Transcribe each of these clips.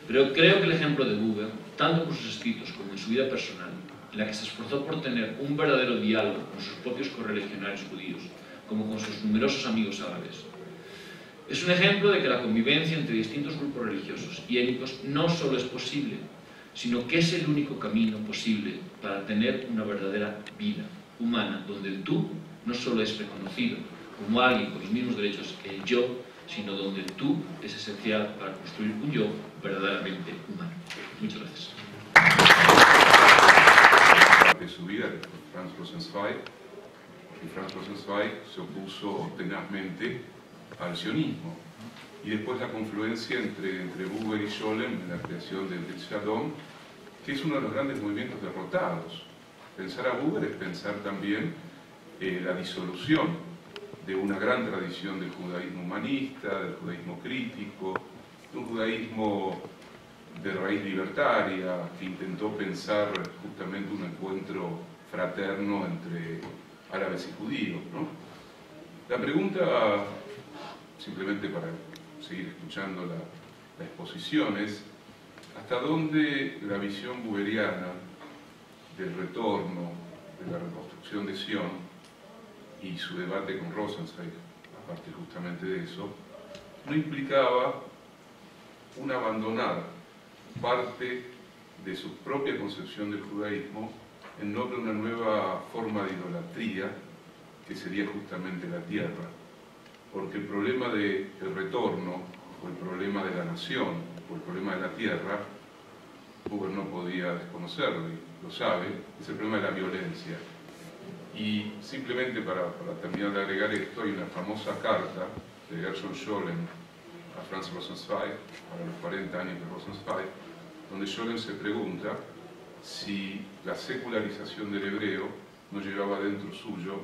Pero creo que el ejemplo de Buber, tanto por sus escritos como en su vida personal, en la que se esforzó por tener un verdadero diálogo con sus propios correligionarios judíos, como con sus numerosos amigos árabes, es un ejemplo de que la convivencia entre distintos grupos religiosos y étnicos no solo es posible, sino que es el único camino posible para tener una verdadera vida humana, donde el tú no solo es reconocido como alguien con los mismos derechos que el yo, sino donde el tú es esencial para construir un yo verdaderamente humano. Muchas gracias. De su vida, Franz Rosenzweig, y Franz Rosenzweig se opuso tenazmente al sionismo, y después la confluencia entre Buber y Scholem en la creación del Shalom, que es uno de los grandes movimientos derrotados. Pensar a Buber es pensar también la disolución de una gran tradición del judaísmo humanista, del judaísmo crítico, de un judaísmo de raíz libertaria que intentó pensar justamente un encuentro fraterno entre árabes y judíos, ¿no? La pregunta, simplemente para seguir escuchando la exposición, es ¿hasta dónde la visión buberiana del retorno, de la reconstrucción de Sion y su debate con Rosenzweig, aparte justamente de eso, no implicaba un abandonar parte de su propia concepción del judaísmo en nombre de una nueva forma de idolatría que sería justamente la tierra? Porque el problema del retorno, o el problema de la nación, o el problema de la tierra, Buber no podía desconocerlo, y lo sabe, es el problema de la violencia. Y simplemente para terminar de agregar esto, hay una famosa carta de Gershom Scholem a Franz Rosenzweig, para los 40 años de Rosenzweig, donde Scholem se pregunta si la secularización del hebreo no llevaba dentro suyo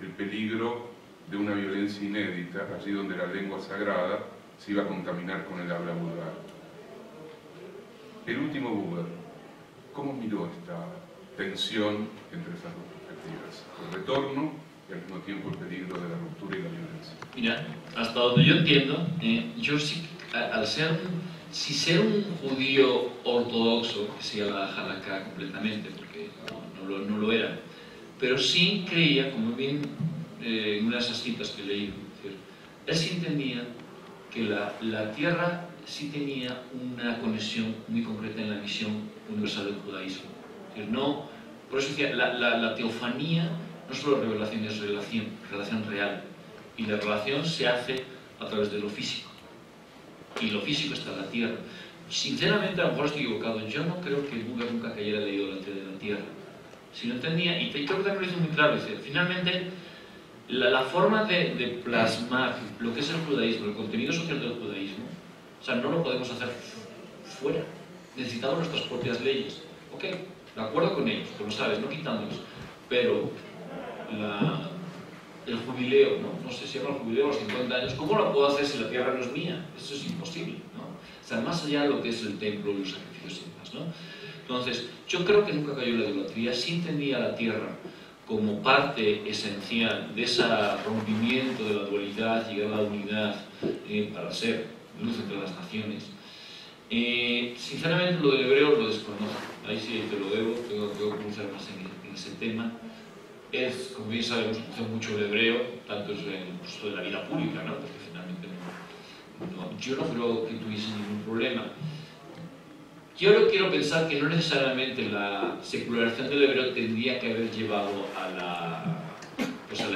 el peligro de una violencia inédita, allí donde la lengua sagrada se iba a contaminar con el habla vulgar. El último Buber, ¿cómo miró esta tensión entre esas dos perspectivas? El retorno y al mismo tiempo el peligro de la ruptura y la violencia. Mira, hasta donde yo entiendo, yo sí, si ser un judío ortodoxo, que sigue la halajá completamente, porque no lo era, pero sí creía, como bien en una de esas citas que leí, él sí entendía que la tierra sí tenía una conexión muy concreta en la visión universal del judaísmo. Por eso decía, la teofanía no solo revelación, es relación real, y la relación se hace a través de lo físico, y lo físico está en la tierra. Sinceramente, a lo mejor estoy equivocado, yo no creo que Buber nunca cayera la idolatría de la tierra. Si no entendía, y creo que también lo hizo muy claro, dice, finalmente la forma de plasmar lo que es el judaísmo, el contenido social del judaísmo, o sea, no lo podemos hacer fuera, necesitamos nuestras propias leyes. Ok, de acuerdo con ellos, tú lo sabes, no quitándolos, pero el jubileo, no sé si era el jubileo a los 50 años, ¿cómo lo puedo hacer si la tierra no es mía? Eso es imposible, ¿no? O sea, más allá de lo que es el templo y los sacrificios y demás, ¿no? Entonces, yo creo que nunca cayó la idolatría, sí entendía la tierra como parte esencial de ese rompimiento de la dualidad, llegar a la unidad para ser luz entre las naciones. Sinceramente, lo del hebreo lo desconozco, ahí sí te lo debo, tengo que conocer más en ese tema. Es, como bien sabemos, mucho el hebreo, tanto en de la vida pública, ¿no? Porque finalmente yo no creo que tuviese ningún problema. Yo quiero pensar que no necesariamente la secularización del hebreo tendría que haber llevado a la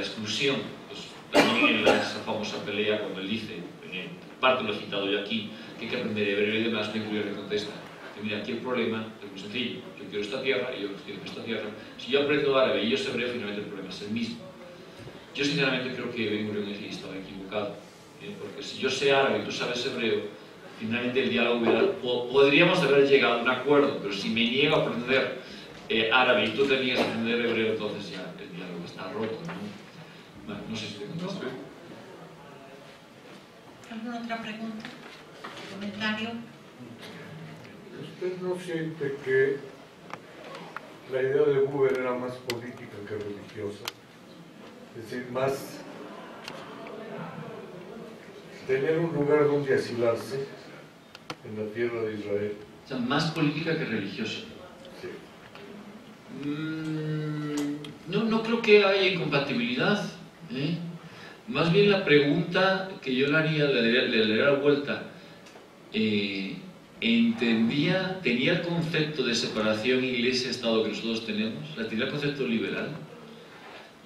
exclusión. Pues, también en esa famosa pelea cuando él dice, en parte lo he citado yo aquí, que hay que aprender hebreo y demás, me le contesta. Que mira, aquí el problema es muy sencillo. Yo quiero esta tierra y yo quiero esta tierra. Si yo aprendo árabe y ellos hebreo, finalmente el problema es el mismo. Yo sinceramente creo que Ben Gurion estaba equivocado. Porque si yo sé árabe y tú sabes hebreo, finalmente el diálogo podríamos haber llegado a un acuerdo, pero si me niego a aprender árabe y tú te niegas a aprender hebreo, entonces ya el diálogo está roto, ¿no? Bueno, no sé si te contesto. ¿Alguna otra pregunta? ¿Comentario? ¿Usted no siente que la idea de Buber era más política que religiosa? Es decir, más tener un lugar donde asilarse en la tierra de Israel. O sea, más política que religiosa. Sí. No creo que haya incompatibilidad, ¿eh? Más bien la pregunta que yo le haría, le daría la vuelta, tenía el concepto de separación iglesia-estado que nosotros tenemos, tenía el concepto liberal.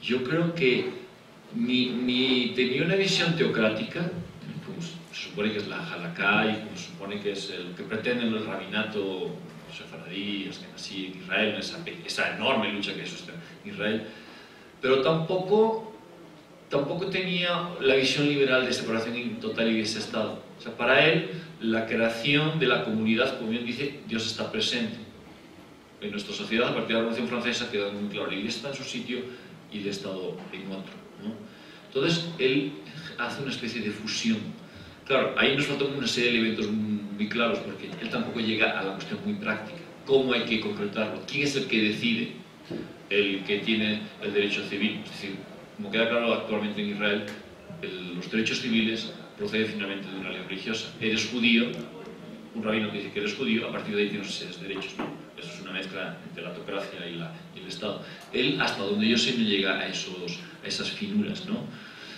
Yo creo que tenía una visión teocrática, como se supone que es la Halaká y como se supone que es el que pretenden el rabinato sefaradí, así en Israel, esa enorme lucha que existe en Israel, pero tampoco tenía la visión liberal de separación total iglesia-estado. O sea, para él, la creación de la comunidad, como bien dice, Dios está presente. En nuestra sociedad, a partir de la Revolución Francesa, queda muy claro, la iglesia está en su sitio y el Estado en otro, ¿no? Entonces, él hace una especie de fusión. Claro, ahí nos falta una serie de elementos muy claros, porque él tampoco llega a la cuestión muy práctica. ¿Cómo hay que concretarlo? ¿Quién es el que decide? El que tiene el derecho civil. Es decir, como queda claro actualmente en Israel, los derechos civiles proceden finalmente de una ley religiosa. Eres judío, un rabino que dice que eres judío, a partir de ahí tienes esos derechos, ¿no? Eso es una mezcla entre la teocracia y el Estado. Él, hasta donde yo sé, no llega a esas finuras, ¿no?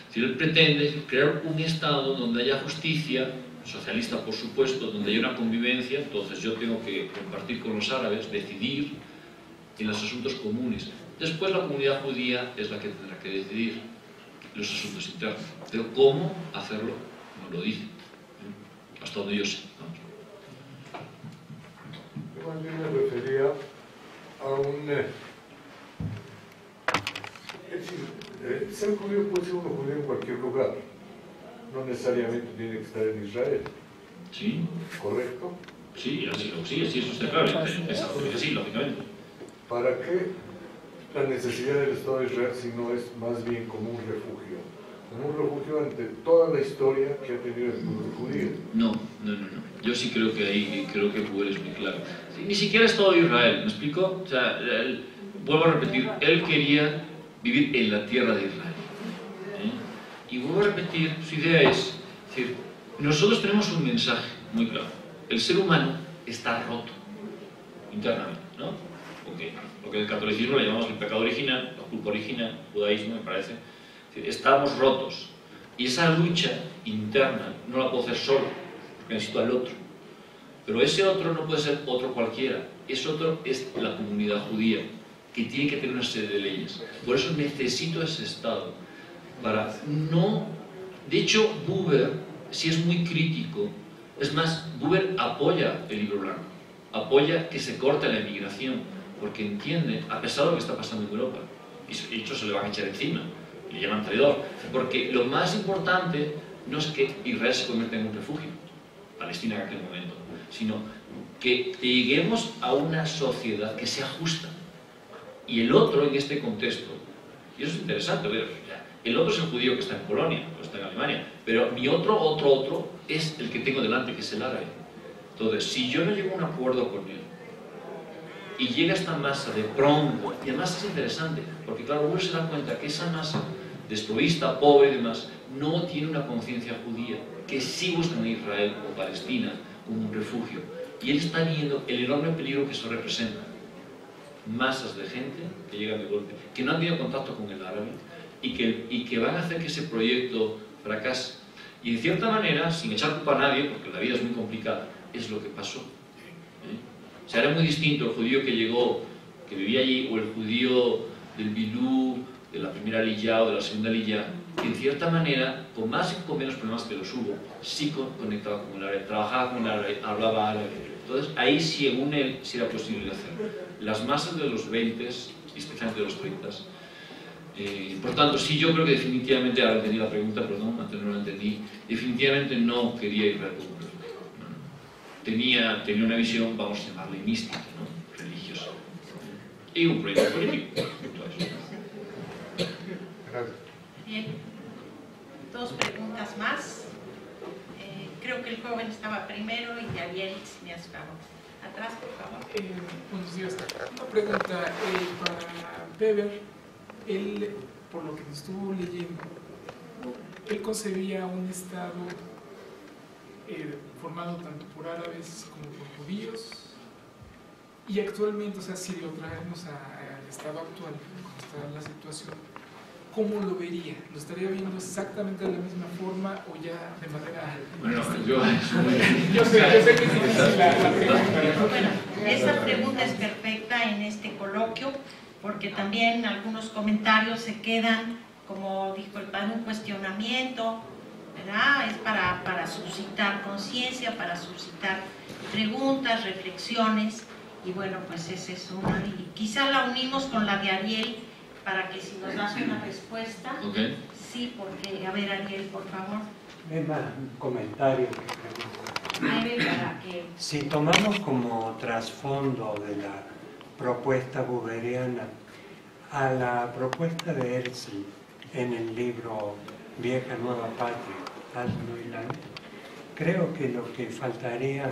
Es decir, él pretende crear un Estado donde haya justicia, socialista por supuesto, donde haya una convivencia. Entonces yo tengo que compartir con los árabes, decidir en los asuntos comunes. Después la comunidad judía es la que tendrá que decidir los asuntos internos. Pero cómo hacerlo no lo dice, ¿eh? Hasta donde yo sé, ¿no? Yo más bien me refería a un... es decir, ser judío puede ser uno judío en cualquier lugar. No necesariamente tiene que estar en Israel. Sí. ¿Correcto? Sí, sí, eso está claro. Sí, lógicamente. ¿Para qué la necesidad del Estado de Israel si no es más bien como un refugio? Como un refugio ante toda la historia que ha tenido el pueblo judío. No. Yo sí creo que Buber es muy claro. Ni siquiera Estado de Israel, ¿me explico? O sea, vuelvo a repetir, él quería vivir en la tierra de Israel. Y vuelvo a repetir, su idea es decir, nosotros tenemos un mensaje muy claro. El ser humano está roto internamente, ¿no? Porque lo que en el catolicismo le llamamos el pecado original, la culpa original, el judaísmo, me parece. Es decir, estamos rotos. Y esa lucha interna no la puedo hacer solo, porque necesito al otro. Pero ese otro no puede ser otro cualquiera. Ese otro es la comunidad judía, que tiene que tener una serie de leyes. Por eso necesito ese Estado. Para no... De hecho, Buber, si es muy crítico, es más, Buber apoya el libro blanco, apoya que se corte la emigración, porque entiende, a pesar de lo que está pasando en Europa, y de hecho se le van a echar encima, le llaman traidor, porque lo más importante no es que Israel se convierta en un refugio, Palestina en aquel momento, sino que lleguemos a una sociedad que sea justa. Y el otro en este contexto, y eso es interesante ver, el otro es el judío que está en Polonia, o está en Alemania, pero mi otro es el que tengo delante, que es el árabe. Entonces, si yo no llego a un acuerdo con él, y llega esta masa de pronto, y además es interesante, porque claro, uno se da cuenta que esa masa desprovista, pobre y demás, no tiene una conciencia judía, que sí buscan a Israel o Palestina como un refugio. Y él está viendo el enorme peligro que eso representa. Masas de gente que llegan de golpe, que no han tenido contacto con el árabe, y que van a hacer que ese proyecto fracase. Y en cierta manera, sin echar culpa a nadie, porque la vida es muy complicada, es lo que pasó. O sea, era muy distinto el judío que llegó, que vivía allí, o el judío del Bilú, de la primera Aliyá o de la segunda Aliyá, que en cierta manera, con más y con menos problemas que los hubo, sí conectaba con el árabe, trabajaba con el árabe, hablaba árabe. Entonces, ahí sí, según él, sí era posible hacerlo. Las masas de los 20, y especialmente de los 30, por tanto, sí, yo creo que definitivamente, ahora entendí la pregunta, perdón, antes no la entendí, definitivamente no quería Israel como un refugio. Tenía una visión, vamos a llamarle mística, ¿no? Religiosa. Y un proyecto político. Gracias. Bien. Dos preguntas más. Creo que el joven estaba primero y Javier me acabó. Atrás, por favor. Buenos días. Una pregunta para Weber. Él, por lo que estuvo leyendo, él concebía un Estado formado tanto por árabes como por judíos, y actualmente, o sea, si lo traemos al estado actual, como está la situación, ¿cómo lo vería? ¿Lo estaría viendo exactamente de la misma forma o ya de manera... Bueno, yo sé que es difícil la pregunta. Bueno, esa pregunta es perfecta en este coloquio, porque también algunos comentarios se quedan, como dijo el padre, un cuestionamiento, ¿verdad? Es para suscitar conciencia, para suscitar preguntas, reflexiones, y bueno, pues esa es una, y quizá la unimos con la de Ariel, para que si nos das una respuesta. Okay. Sí, porque, a ver, Ariel, por favor. Un comentario. Para que... Si tomamos como trasfondo de la propuesta buberiana a la propuesta de Herzl en el libro Vieja Nueva Patria, Alt-Neuland, creo que lo que faltaría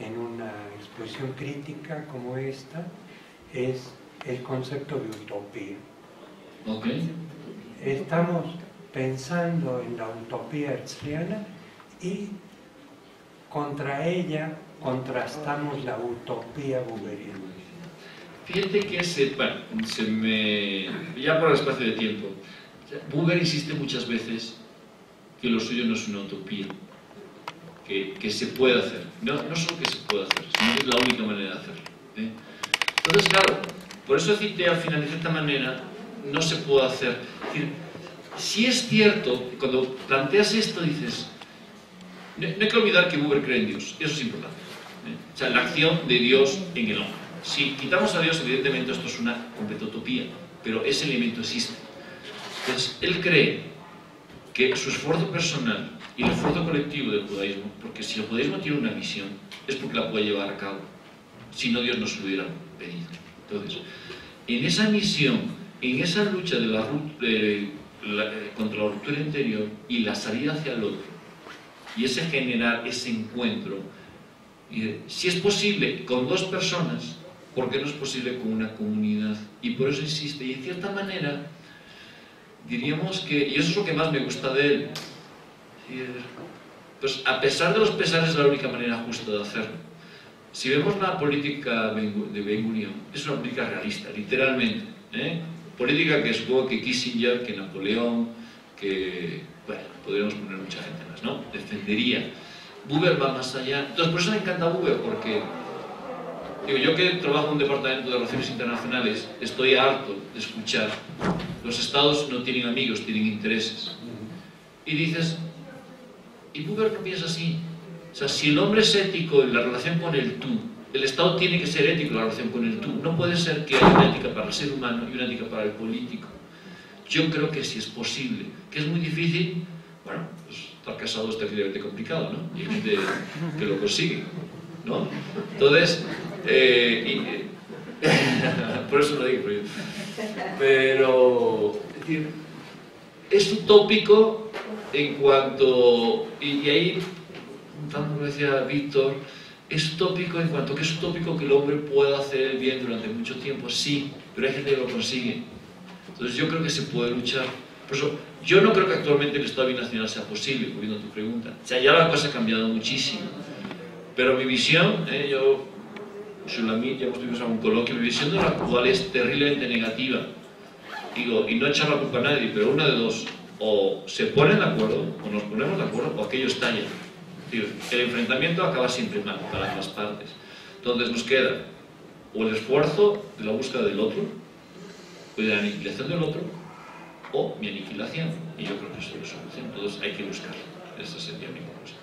en una exposición crítica como esta es el concepto de utopía. Okay. Estamos pensando en la utopía herzliana y contra ella contrastamos la utopía buberiana. Fíjate que ya por el espacio de tiempo, Buber insiste muchas veces que lo suyo no es una utopía, que se puede hacer, no solo que se puede hacer, sino que es la única manera de hacerlo, ¿eh? Entonces, claro, por eso cité al final de cierta manera, no se puede hacer. Es decir, si es cierto, cuando planteas esto dices, no hay que olvidar que Buber cree en Dios, eso es importante, ¿eh? O sea, la acción de Dios en el hombre. Si quitamos a Dios, evidentemente esto es una completa utopía, pero ese elemento existe. Entonces, él cree que su esfuerzo personal y el esfuerzo colectivo del judaísmo, porque si el judaísmo tiene una misión, es porque la puede llevar a cabo, si no Dios no se lo hubiera pedido. Entonces, en esa misión, en esa lucha contra la ruptura interior y la salida hacia el otro, y ese generar ese encuentro, si es posible con dos personas, ¿por qué no es posible con una comunidad? Y por eso insiste, y en cierta manera diríamos que, y eso es lo que más me gusta de él, pues a pesar de los pesares es la única manera justa de hacerlo. Si vemos la política de Ben-Gurión, es una política realista, literalmente, ¿eh? Política que supongo que Kissinger, que Napoleón, que, bueno, podríamos poner mucha gente más, ¿no? Defendería. Buber va más allá. Entonces, por eso me encanta Buber, porque digo, yo que trabajo en un departamento de relaciones internacionales, estoy harto de escuchar los estados no tienen amigos, tienen intereses. Y dices, y Buber no piensa así. O sea, si el hombre es ético en la relación con el tú, el Estado tiene que ser ético en la relación con el tú. No puede ser que haya una ética para el ser humano y una ética para el político. Yo creo que sí es posible. Que es muy difícil, bueno, pues estar casado es terriblemente complicado, ¿no? Y hay gente que lo consigue, ¿no? Entonces, por eso lo digo. Pero, es decir, es utópico en cuanto, y ahí, como decía Víctor, es utópico en cuanto que es utópico que el hombre pueda hacer el bien durante mucho tiempo, sí, pero hay gente que lo consigue. Entonces yo creo que se puede luchar. Por eso, yo no creo que actualmente el Estado binacional sea posible, volviendo a tu pregunta. O sea, ya la cosa ha cambiado muchísimo. Pero mi visión, yo, Shulamit, ya hemos tenido un coloquio, mi visión de lo actual es terriblemente negativa. Digo, y no echar la culpa a nadie, pero una de dos, o se ponen de acuerdo, o nos ponemos de acuerdo, o aquello estalla. El enfrentamiento acaba siempre mal para ambas partes. Entonces nos queda o el esfuerzo de la búsqueda del otro, o de la aniquilación del otro, o mi aniquilación. Y yo creo que eso es la solución. Entonces hay que buscarlo. Esa sería mi propuesta.